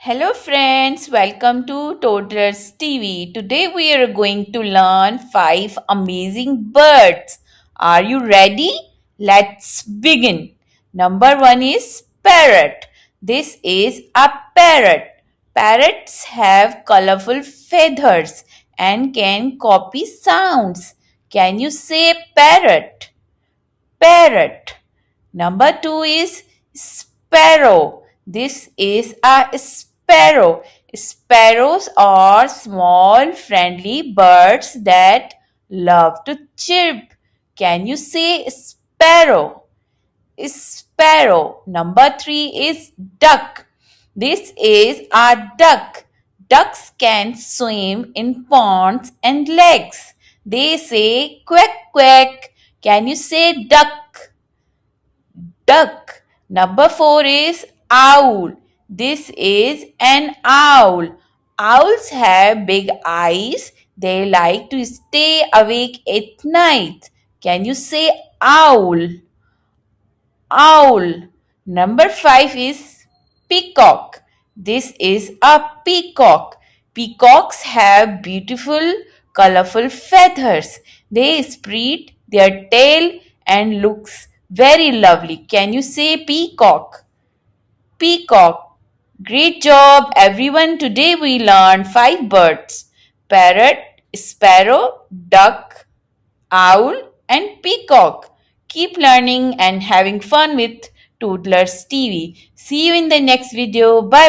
Hello friends, welcome to Toddlers TV. Today we are going to learn 5 amazing birds. Are you ready? Let's begin. Number 1 is parrot. This is a parrot. Parrots have colorful feathers and can copy sounds. Can you say parrot? Parrot. Number 2 is sparrow. This is a sparrow. Sparrows are small, friendly birds that love to chirp. Can you say sparrow? Sparrow. Number 3 is duck. This is a duck. Ducks can swim in ponds and lakes. They say quack quack. Can you say duck? Duck. Number 4 is owl. This is an owl. Owls have big eyes. They like to stay awake at night. Can you say owl? Owl. Number 5 is peacock. This is a peacock. Peacocks have beautiful, colorful feathers. They spread their tail and looks very lovely. Can you say peacock? Peacock. Great job, everyone. Today we learned 5 birds: parrot, sparrow, duck, owl, and peacock. Keep learning and having fun with Toddlers TV. See you in the next video. Bye bye.